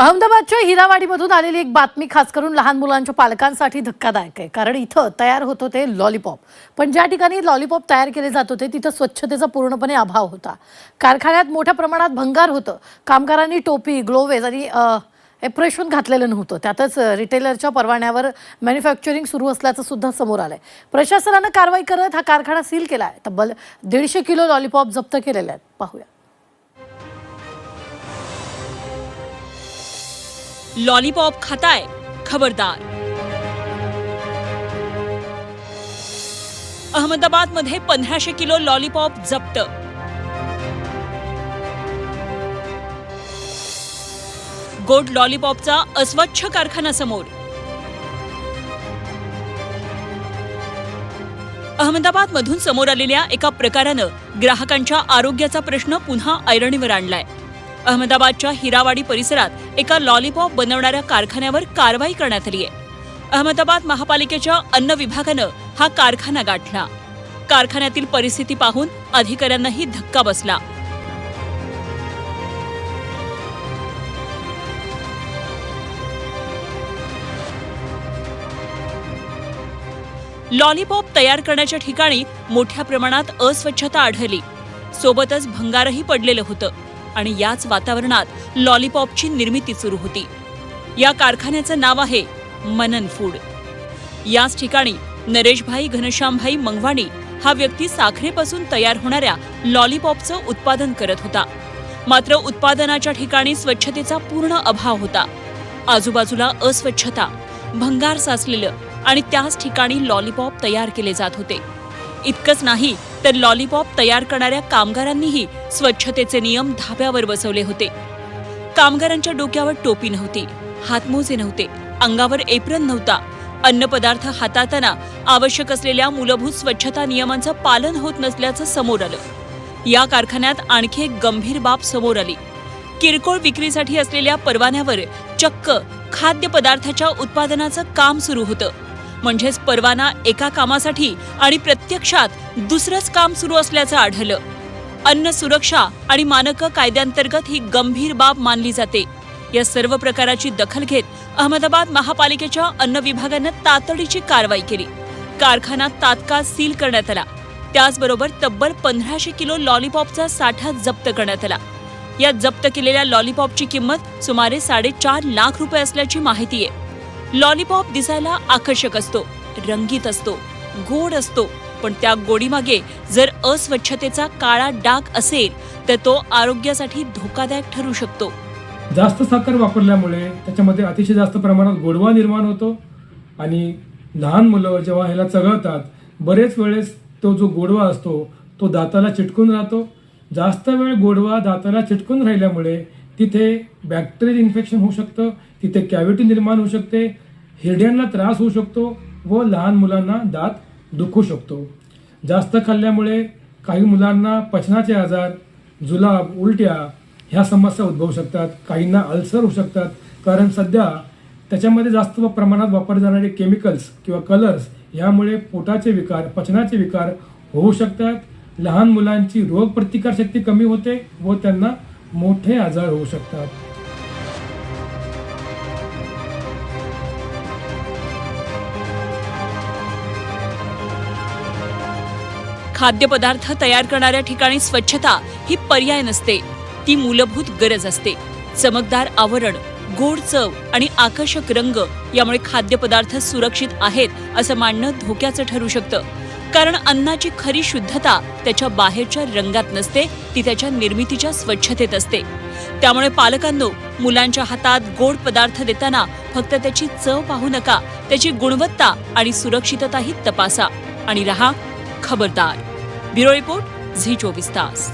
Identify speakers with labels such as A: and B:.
A: अहमदाबादच्या हिरावाडीमधून आलेली एक बातमी खास करून लहान मुलांच्या पालकांसाठी धक्कादायक आहे. कारण इथं तयार होत होते लॉलीपॉप, पण ज्या ठिकाणी लॉलीपॉप तयार केले जात होते तिथं स्वच्छतेचा पूर्णपणे अभाव होता. कारखान्यात मोठ्या प्रमाणात भंगार होतं. कामगारांनी टोपी, ग्लोव्ज आणि एप्रेशन घातलेलं नव्हतं. त्यातच रिटेलरच्या परवान्यावर मॅन्युफॅक्चरिंग सुरू असल्याचं सुद्धा समोर आलंय. प्रशासनानं कारवाई करत हा कारखाना सील केलाय. तब्बल 150 किलो लॉलीपॉप जप्त केलेले आहेत. पाहूया.
B: लॉलीपॉप खाताय, खबरदार. अहमदाबादमध्ये 1500 किलो लॉलीपॉप जप्त. गोड लॉलीपॉपचा अस्वच्छ कारखाना समोर. अहमदाबादमधून समोर आलेल्या एका प्रकारानं ग्राहकांच्या आरोग्याचा प्रश्न पुन्हा ऐरणीवर आणलाय. अहमदाबादच्या हिरावाडी परिसरात एका लॉलीपॉप बनवणाऱ्या कारखान्यावर कारवाई करण्यात आली आहे. अहमदाबाद महापालिकेच्या अन्न विभागानं हा कारखाना गाठला. कारखान्यातील परिस्थिती पाहून अधिकाऱ्यांनाही धक्का बसला. लॉलीपॉप तयार करण्याच्या ठिकाणी मोठ्या प्रमाणात अस्वच्छता आढळली. सोबतच भंगारही पडलेलं होतं आणि याच वातावरणात लॉलीपॉपची निर्मिती सुरू होती. या कारखान्याचं नाव आहे मनन फूड. याच ठिकाणी नरेशभाई घनश्यामभाई मंगवाणी हा व्यक्ती साखरेपासून तयार होणाऱ्या लॉलीपॉपचं उत्पादन करत होता. मात्र उत्पादनाच्या ठिकाणी स्वच्छतेचा पूर्ण अभाव होता. आजूबाजूला अस्वच्छता, भंगार साचलेलं आणि त्याच ठिकाणी लॉलीपॉप तयार केले जात होते. इतकंच नाही तर लॉलीपॉप तयार करणाऱ्या कामगारांनीही स्वच्छतेचे नियम धाब्यावर बसवले होते. कामगारांच्या डोक्यावर टोपी नव्हती, हातमोजे नव्हते, अंगावर एप्रन नव्हता. अन्नपदार्थ हाताळताना आवश्यक असलेल्या मूलभूत स्वच्छता नियमांचं पालन होत नसल्याचं समोर आलं. या कारखान्यात आणखी एक गंभीर बाब समोर आली. किरकोळ विक्रीसाठी असलेल्या परवान्यावर चक्क खाद्यपदार्थाच्या उत्पादनाचं काम सुरू होतं. म्हणजेच परवाना एका कामासाठी आणि प्रत्यक्षात दुसरंच काम सुरू असल्याचं आढळलं. अन्न सुरक्षा आणि मानक कायद्यांतर्गत ही गंभीर बाब मानली जाते. या सर्व प्रकाराची दखल घेत अहमदाबाद महापालिकेच्या अन्न विभागानं तातडीची कारवाई केली. कारखाना तात्काळ सील करण्यात आला. त्याचबरोबर तब्बल 1500 किलो लॉलीपॉपचा साठा जप्त करण्यात आला. या जप्त केलेल्या लॉलीपॉपची किंमत सुमारे 4.5 लाख रुपये असल्याची माहिती आहे. लॉलीपॉप दिसायला आकर्षक असतो, रंगीत असतो, गोड असतो, पण त्या गोडीमागे जर अस्वच्छतेचा काळा डाग असेल तर तो आरोग्यासाठी धोकादायक ठरू शकतो.
C: जास्त साखर वापरल्यामुळे त्याच्यामध्ये अतिशय जास्त प्रमाणात गोडवा निर्माण होतो आणि लहान मुलं जेव्हा ह्याला चघळतात बरेच वेळेस तो जो गोडवा असतो तो दाताला चिटकून राहतो. जास्त वेळ गोडवा दाताला चिटकून राहिल्यामुळे तिथे बॅक्टेरियल इन्फेक्शन होऊ शकतं, तिथे कॅव्हिटी निर्माण होऊ शकते, हिरड्यांना त्रास होऊ शकतो व लहान मुलांना दात दुखू शकतो. जास्त खाल्ल्यामुळे काही मुलांना पचनाचे आजार, जुलाब, उलट्या ह्या समस्या उद्भवू शकतात. काहींना अल्सर होऊ शकतात, कारण सध्या त्याच्यामध्ये जास्त प्रमाणात वापरले जाणारे केमिकल्स किंवा कलर्स यामुळे पोटाचे विकार, पचनाचे विकार होऊ शकतात. लहान मुलांची रोगप्रतिकारशक्ती कमी होते व त्यांना मोठे आजार होऊ शकतात.
B: खाद्यपदार्थ तयार करणाऱ्या ठिकाणी स्वच्छता ही पर्याय नसते, ती मूलभूत गरज असते. चमकदार आवरण, गोड चव आणि आकर्षक रंग यामुळे खाद्यपदार्थ सुरक्षित आहेत असं मानणं धोक्याचं ठरू शकतं. कारण अन्नाची खरी शुद्धता त्याच्या बाहेरच्या रंगात नसते, ती त्याच्या निर्मितीच्या स्वच्छतेत असते. त्यामुळे पालकांनो, मुलांच्या हातात गोड पदार्थ देताना फक्त त्याची चव पाहू नका, त्याची गुणवत्ता आणि सुरक्षितताही तपासा आणि रहा खबरदार. ब्युरो रिपोर्ट, झी 24 तास.